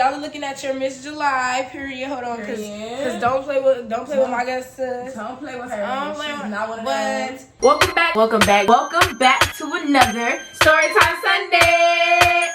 Y'all are looking at your Miss July period. Hold on, cause don't play with my guest sis. Don't play with her. She's not one of us. Welcome back to another Storytime Sunday.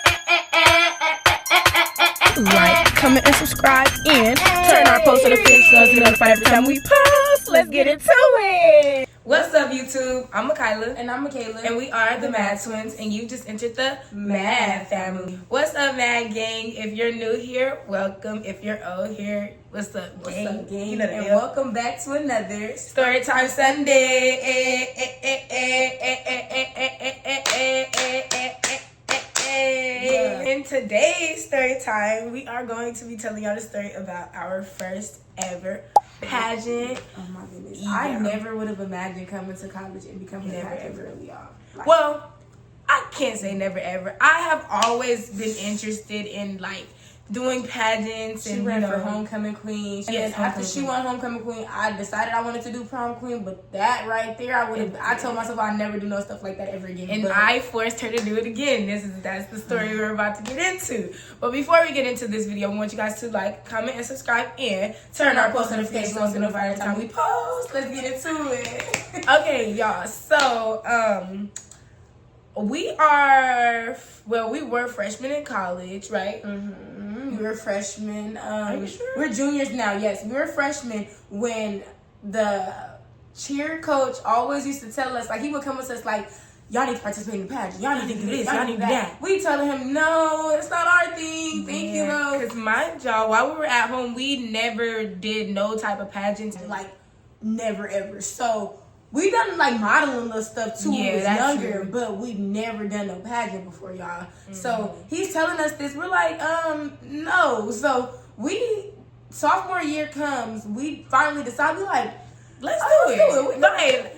Like, comment, and subscribe, and turn our post notifications so you're notified every time we post. Let's get into it. What's up, YouTube? I'm Michaela. And I'm Michaela. And we are the MADTwinz, and you just entered the MAD family. What's up, MAD gang? If you're new here, welcome. If you're old here, what's up, gang? What's up, gang? You know the and deal. welcome back to another Storytime Sunday. In today's story time, we are going to be telling y'all the story about our first ever pageant. Oh my goodness. Yeah. I never would have imagined coming to college and becoming a pageant girl, y'all. Like, Well, I can't say never ever. I have always been interested in doing pageants. she and ran you know, for homecoming queen. And Yes, then after homecoming she queen. won homecoming queen, I decided I wanted to do prom queen. But that right there, I told myself I'd never do no stuff like that ever again. And but I forced her to do it again. That's the story we're about to get into. But before we get into this video, we want you guys to like, comment, and subscribe, and turn our post notifications on so you're notified every time we post. let's get into it. Okay, y'all. So, we were freshmen in college, right? We were freshmen. Are you sure? We're juniors now. Yes, we were freshmen when the cheer coach always used to tell us, like, he would come with us like, y'all need to participate in the pageant. Y'all need to do this. Y'all need to do that. We telling him, no, it's not our thing. Thank you, though. Because mind y'all, while we were at home, we never did no type of pageants. Like, never ever. So we done like modeling little stuff too when we was younger, true. but we've never done no pageant before, y'all. So he's telling us this. We're like, no. So sophomore year comes, we finally decide, we like, Let's oh, do it.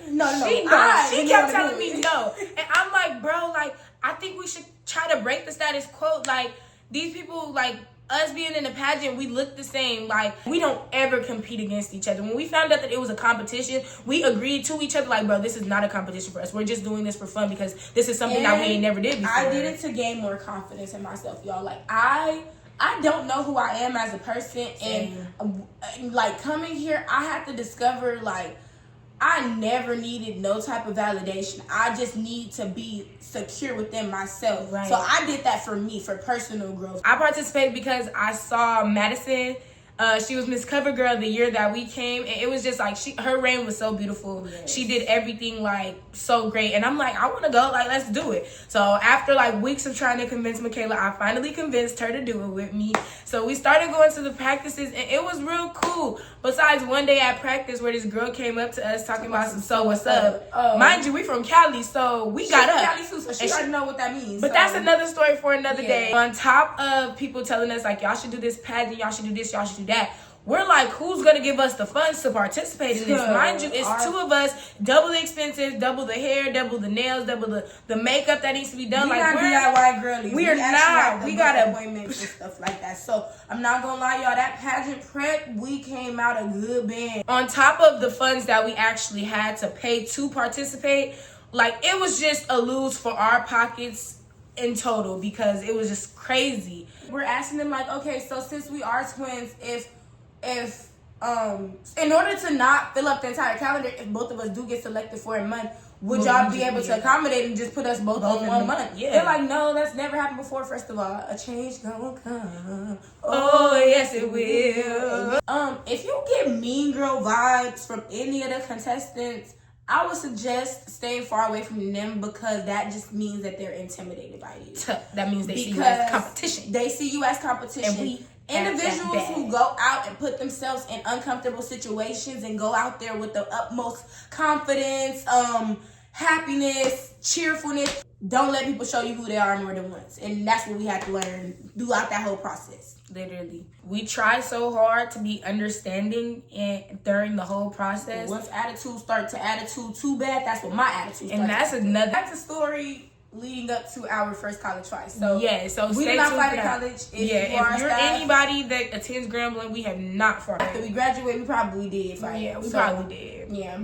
She kept telling me no. And I'm like, bro, like, I think we should try to break the status quo. Like, these people, like, us being in a pageant, we look the same. Like, we don't ever compete against each other. When we found out that it was a competition, we agreed to each other, like, bro, this is not a competition for us. We're just doing this for fun because this is something that we ain't never did before. I did it to gain more confidence in myself, y'all. Like, I don't know who I am as a person. Same. And, like, coming here, I had to discover, like, I never needed no type of validation. I just need to be secure within myself. Right. So I did that for me, for personal growth. I participated because I saw Madison. She was Miss Cover Girl the year that we came, and it was just like her reign was so beautiful. Yes. She did everything like so great, and I'm like, I want to go. Like, let's do it. So after like weeks of trying to convince Michaela, I finally convinced her to do it with me. So we started going to the practices, and it was real cool. Besides one day at practice where this girl came up to us talking about some so what's up. Mind you, we from Cali, so we got up. Cali too, so she already know what that means. But that's another story for another day. On top of people telling us like, y'all should do this pageant, y'all should do this, y'all should do that, we're like, who's gonna give us the funds to participate in this? Mind you, it's two of us, double the expenses, double the hair, double the nails, double the makeup that needs to be done. We're like, not DIY girlies. We are not. We got appointments and stuff like that. So I'm not gonna lie, y'all. That pageant prep, we came out a good band. On top of the funds that we actually had to pay to participate, like, it was just a lose for our pockets in total because it was just crazy. We're asking them like, okay, so since we are twins, if in order to not fill up the entire calendar, if both of us do get selected for a month, would y'all be able to accommodate and just put us both on 1 month? Yeah. They're like, no, that's never happened before. First of all, a change gonna come. Oh, yes, it will. If you get mean girl vibes from any of the contestants, I would suggest staying far away from them because that just means that they're intimidated by you. That means they see you as competition. They see you as competition. And we individuals who go out and put themselves in uncomfortable situations and go out there with the utmost confidence, happiness, cheerfulness, don't let people show you who they are more than once. And that's what we had to learn throughout that whole process. Literally. We try so hard to be understanding during the whole process. Once attitudes start to attitude too bad, that's what my attitude starts. And that's another. That's a story leading up to our first college fight. So yeah, so we did not fight at college. If you're anybody that attends Grambling, we have not fought. After we graduate, we probably did fight. Yeah, we probably did. Yeah,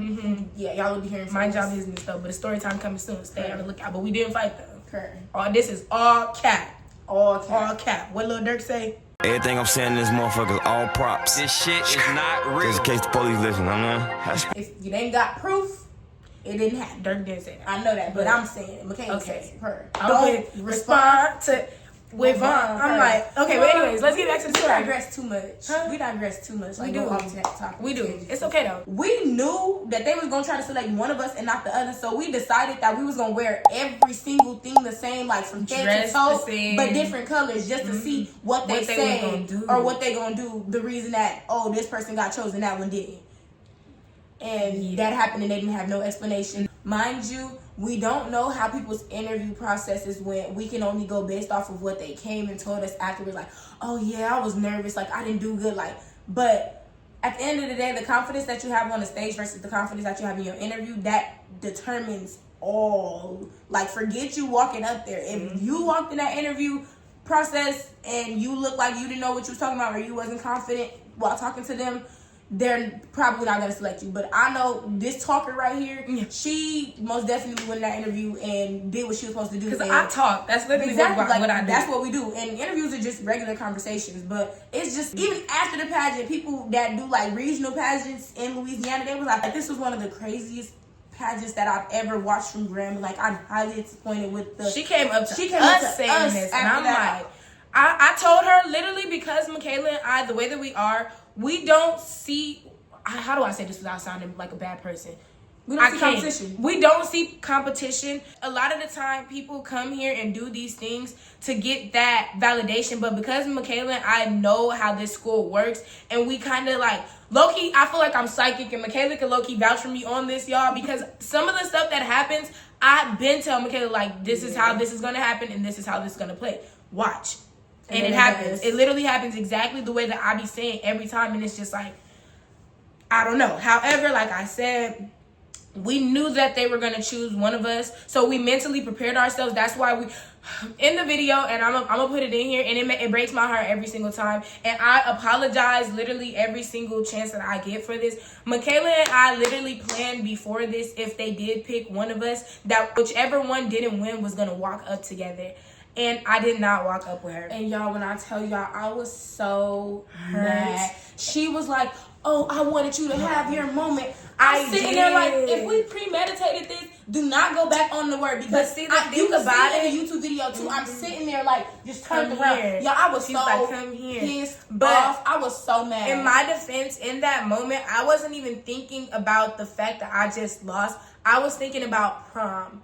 yeah, y'all will be hearing from Mind us. y'all business though, but the story time coming soon. Stay on the lookout. But we didn't fight though. Correct. This is all cap. All cap. All cap. What Lil Durk say? Everything I'm saying in this motherfucker is all props. This shit is not real. Just in case the police listen, I mean. If you ain't got proof, it didn't happen. Dirk didn't say that. I know that, but I'm saying it. Michaela says her. Don't respond to with Vaughn. I'm like, okay, but anyways, let's get back to the story. We digress too much. We digress too much. Like, We do. We do. It's okay though. We knew that they was gonna try to select one of us and not the other, so we decided that we was gonna wear every single thing the same, like from head to toe, but different colors, just to see what they say or what they gonna do. The reason that this person got chosen, that one didn't, and that happened, and they didn't have no explanation. Mind you, we don't know how people's interview processes went. We can only go based off of what they came and told us afterwards, like, oh yeah, I was nervous, like I didn't do good, like, but at the end of the day, the confidence that you have on the stage versus the confidence that you have in your interview, that determines all. Like, forget you walking up there. If you walked in that interview process and you looked like you didn't know what you was talking about or you wasn't confident while talking to them, they're probably not going to select you. But I know this talker right here, she most definitely went in that interview and did what she was supposed to do. Because I talk. That's literally what I do. That's what we do. And interviews are just regular conversations. But it's just, even after the pageant, people that do like regional pageants in Louisiana, they were like, this was one of the craziest pageants that I've ever watched from Grammy. Like, I'm highly disappointed with the... She came up to us saying this. And I'm like... I told her literally, because Michaela and I, the way that we are, we don't see, how do I say this without sounding like a bad person? We don't see competition. We don't see competition. A lot of the time, people come here and do these things to get that validation. But because Michaela and I know how this school works, and we kind of like, low-key, I feel like I'm psychic, and Michaela can low-key vouch for me on this, y'all, because some of the stuff that happens, I've been telling Michaela, like, this is how this is going to happen, and this is how this is going to play. Watch. And it happens. It literally happens exactly the way that I be saying every time. And it's just like, I don't know. However, like I said, we knew that they were going to choose one of us. So we mentally prepared ourselves. That's why we, in the video, and I'm going to put it in here. And it breaks my heart every single time. And I apologize literally every single chance that I get for this. Michaela and I literally planned before this, if they did pick one of us, that whichever one didn't win was going to walk up together. And I did not walk up with her. And y'all, when I tell y'all, I was so mad. She was like, oh, I wanted you to have your moment. I'm sitting there like, if we premeditated this, do not go back on the word. Because see, you can see it in the YouTube video too. I'm sitting there like, just turned around. Y'all, I was pissed off. I was so mad. In my defense, in that moment, I wasn't even thinking about the fact that I just lost. I was thinking about prom.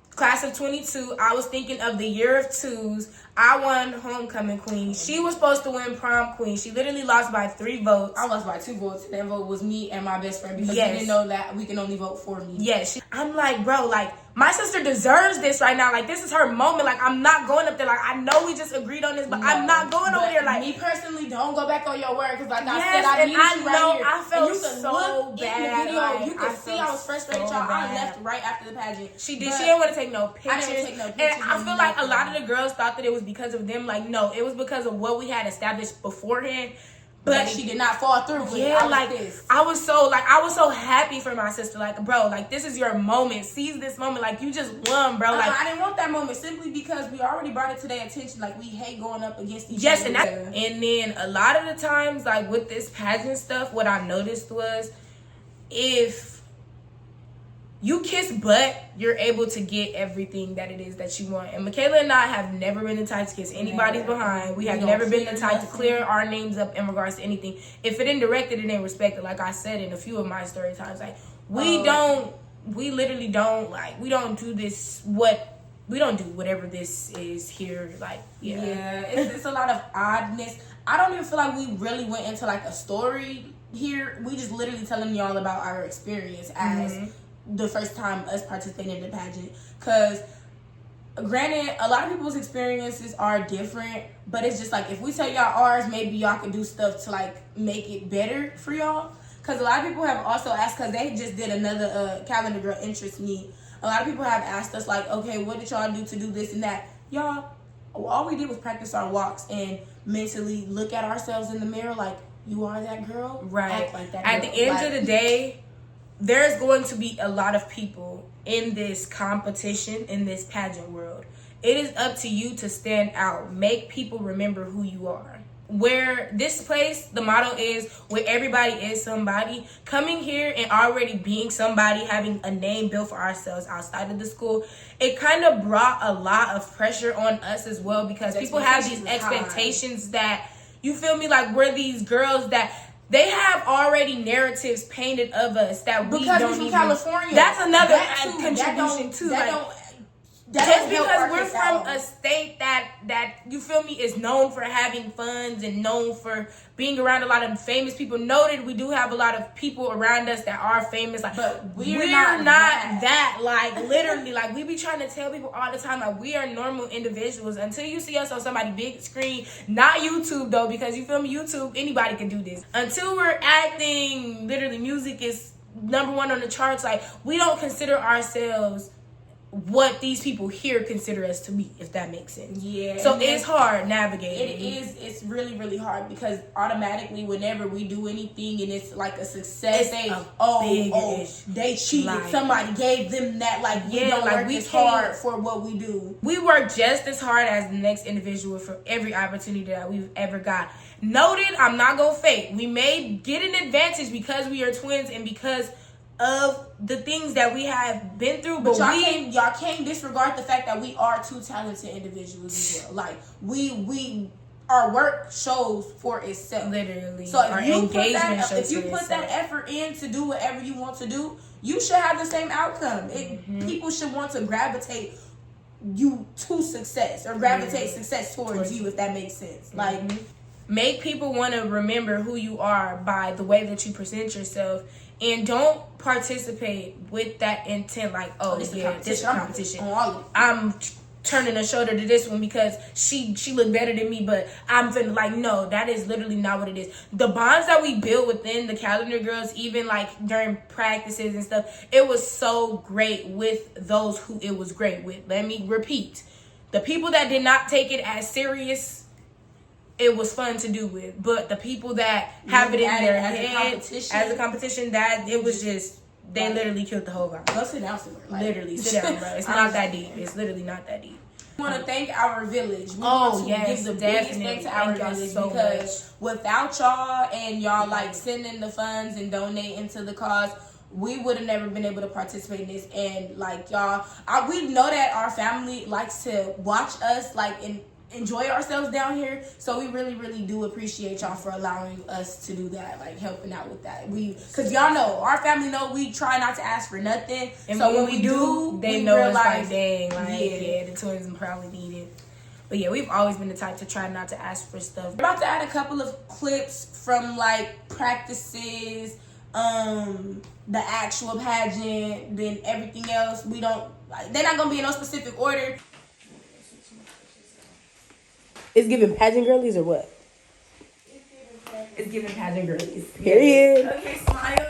Class of 22, I was thinking of the year of twos. I won homecoming queen. She was supposed to win prom queen. She literally lost by 3 votes. I lost by 2 votes. That vote was me and my best friend because we didn't know that we can only vote for me. Yes. I'm like, bro, like, my sister deserves this right now. Like, this is her moment. Like, I'm not going up there. Like, I know we just agreed on this, but I'm not going over there. Like, me personally, don't go back on your word because, like I said, I needed you right here. I felt so bad. In the video, like, you could see I was frustrated, y'all. I left right after the pageant. She did. She didn't want to take no pictures. I didn't take no pictures. And I feel like a lot of the girls thought that it was because of them. Like, no, it was because of what we had established beforehand. But she did not fall through with it. I was so happy for my sister. Like, bro, like, this is your moment. Seize this moment. Like, you just won, bro. Like, I didn't want that moment simply because we already brought it to their attention. Like, we hate going up against each other. Yes, and then a lot of the times, like, with this pageant stuff, what I noticed was, if you kiss butt, you're able to get everything that it is that you want. And Michaela and I have never been the type to kiss anybody's behind. We have never been the type to clear our names up in regards to anything. If it ain't directed, it ain't respected. Like I said in a few of my story times, like, we literally don't, like, we don't do this, we don't do whatever this is here. Like, it's a lot of oddness. I don't even feel like we really went into, like, a story here. We just literally telling y'all about our experience as the first time us participating in the pageant. Because granted, a lot of people's experiences are different, but it's just like, if we tell y'all ours, maybe y'all can do stuff to, like, make it better for y'all. Because a lot of people have also asked, because they just did another Calendar Girl interest meet. A lot of people have asked us, like, okay, what did y'all do to do this and that? Y'all, all we did was practice our walks and mentally look at ourselves in the mirror like, you are that girl. Right. Act like that girl. At the end of the day, there's going to be a lot of people in this competition, in this pageant world. It is up to you to stand out. Make people remember who you are. where this place, the motto is where everybody is somebody. Coming here and already being somebody, having a name built for ourselves outside of the school, it kind of brought a lot of pressure on us as well, because people have these expectations that, you feel me, like we're these girls that they have already narratives painted of us that we because don't we're from even. California. That's another That contribution too. That Like, don't just because help we're us from out. a state that you feel me is known for having funds and known for being around a lot of famous people. Noted, we do have a lot of people around us that are famous, like, but we're not that. that. Like, literally, like, we be trying to tell people all the time, like, we are normal individuals until you see us on somebody's big screen. Not YouTube though, because you feel me, YouTube, anybody can do this. Until we're acting, literally, music is #1 on the charts. Like, we don't consider ourselves what these people here consider us to be, if that makes sense. Yeah. So it's hard navigating. It's really, really hard, because automatically whenever we do anything and it's like a success, they cheated. Like, somebody gave them that. Like, we don't work as hard for what we do. We work just as hard as the next individual for every opportunity that we've ever got. Noted, I'm not gonna fake. We may get an advantage because we are twins and because of the things that we have been through, but y'all can't disregard the fact that we are two talented individuals as well. Like, we our work shows for itself, literally. So if you put that itself. effort in to do whatever you want to do, you should have the same outcome. People should want to gravitate you to success, or gravitate success towards you, if that makes sense. Like, make people want to remember who you are by the way that you present yourself. And don't participate with that intent, like, this is a competition. I'm turning a shoulder to this one because she looked better than me, but I'm finna, like, no, that is literally not what it is. The bonds that we built within the Calendar Girls, even like during practices and stuff, it was so great with those who it was great with. Let me repeat. The people that did not take it as serious, it was fun to do with, but the people that have it in their head as a competition, that it was just, they literally killed the whole vibe. Go sit down somewhere. Like, literally sit down, bro. It's not that deep. It's literally not that deep. We want to thank our village. We want to give the biggest thanks to our village, because without y'all and y'all like sending the funds and donating to the cause, we would have never been able to participate in this. And like, y'all, we know that our family likes to watch us like enjoy ourselves down here, so we really, really do appreciate y'all for allowing us to do that, like helping out with that. Because y'all know, our family know we try not to ask for nothing, and so when we do, they know realize, it's like, dang, like, the twins probably need it. But yeah, we've always been the type to try not to ask for stuff. We're about to add a couple of clips from like practices, the actual pageant, then everything else. They're not gonna be in no specific order. It's giving pageant girlies or what? It's giving pageant girlies. Period. Okay, smile.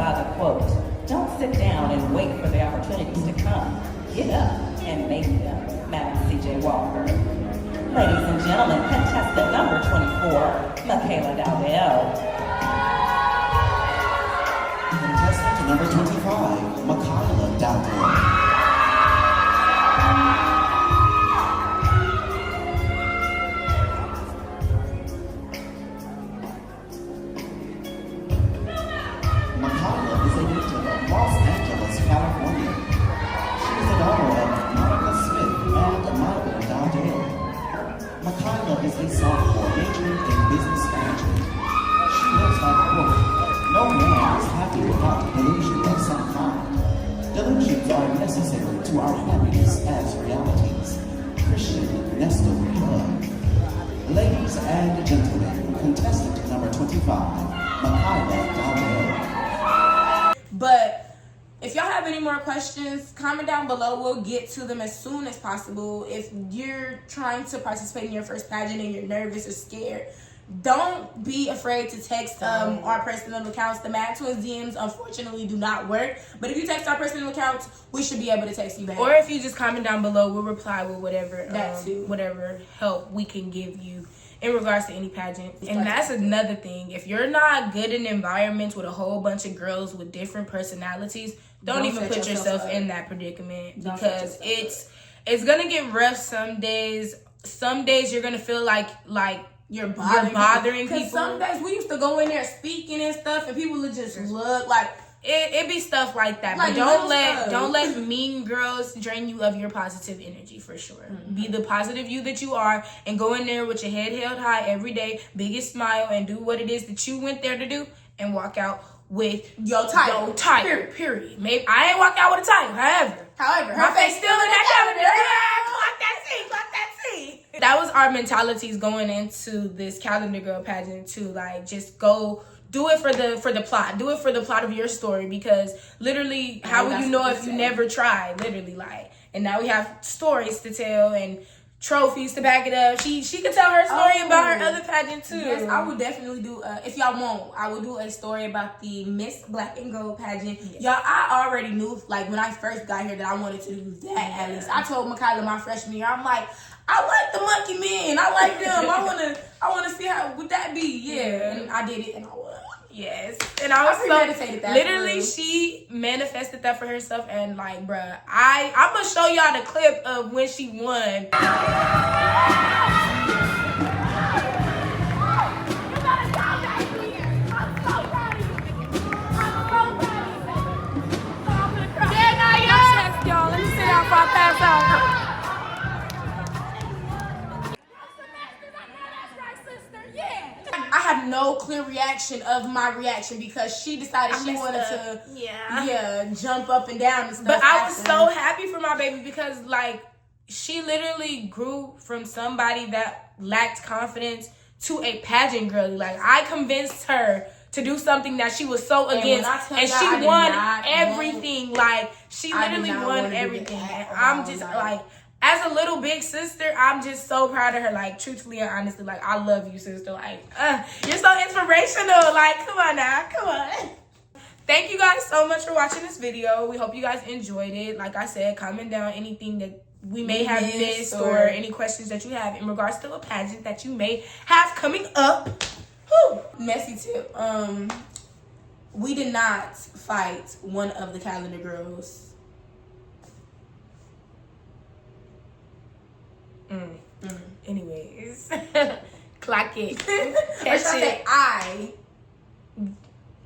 by the quote, "Don't sit down and wait for the opportunities to come. Get up and make them." Madam C.J. Walker. Ladies and gentlemen, contestant number 24, Michaela Dowdell. Contestant number 25, Michaela Dowdell. Michaela is a native of Los Angeles, California. She is the daughter of Monica Smith and Michael Dowdell. Michaela is a sophomore majoring in business management. She lives by the quote, "No man is happy without delusions of some kind. Delusions are necessary to our happiness as realities." Christian Nestor Love. Ladies and gentlemen, contestant number 25, Michaela Dowdell. But if y'all have any more questions, comment down below. We'll get to them as soon as possible. If you're trying to participate in your first pageant and you're nervous or scared, don't be afraid to text our personal accounts. The MADTwinz DMs unfortunately do not work, but if you text our personal accounts, we should be able to text you back. Or if you just comment down below, we'll reply with whatever whatever help we can give you in regards to any pageant. And that's another thing. If you're not good in environments with a whole bunch of girls with different personalities, don't even put yourself in that predicament, because it's gonna get rough some days. Some days you're gonna feel like you're bothering people. Some days we used to go in there speaking and stuff, and people would just look like it be stuff like that. Like, but don't let mean girls drain you of your positive energy, for sure. Mm-hmm. Be the positive you that you are, and go in there with your head held high every day, biggest smile, and do what it is that you went there to do, and walk out with your title. Period. Maybe I ain't walked out with a title. However, her face still in that calendar. Clock that C. That was our mentalities going into this Calendar Girl pageant too. Like, just go do it for the plot. Do it for the plot of your story, because literally, how would you know if you never tried? Literally, like, and now we have stories to tell and trophies to back it up. She could tell her story about her other pageant too. Yes, I would definitely do. If y'all want, I would do a story about the Miss Black and Gold pageant. Yes. Y'all, I already knew, like, when I first got here, that I wanted to do that. At least I told Michaela my freshman year, I'm like, I like the monkey men. I like them. I wanna see how would that be. Yeah, and I did it, and I won. Yes, and I was premeditated that. Literally, she manifested that for herself, and like, bruh, I'm gonna show y'all the clip of when she won. Y'all, let me sit down before I pass out. I have no clear reaction of my reaction, because she decided she wanted to jump up and down and stuff. But I was so happy for my baby, because like, she literally grew from somebody that lacked confidence to a pageant girly. Like, I convinced her to do something that she was so against, and she won everything. Like, she literally won everything. And I'm just like, as a little big sister, I'm just so proud of her. Like, truthfully and honestly, like, I love you, sister. Like, you're so inspirational. Like, come on now, come on. Thank you guys so much for watching this video. We hope you guys enjoyed it. Like I said, comment down anything that we may have missed, or any questions that you have in regards to a pageant that you may have coming up. Whew. Messy tip. We did not fight one of the Calendar Girls. Anyways, clock it.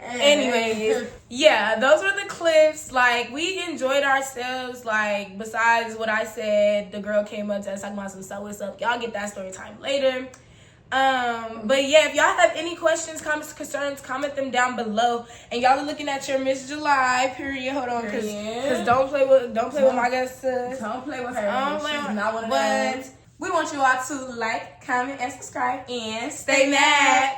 Anyways, yeah, those were the clips. Like, we enjoyed ourselves. Like, besides what I said, the girl came up to us talking about some "So what's up?" Y'all get that story time later. But yeah, if y'all have any questions, comments, concerns, comment them down below. And y'all are looking at your Miss July, period. Hold on, cause don't play with my guys. Don't play with her. She's not one of them. We want you all to like, comment, and subscribe, and stay mad.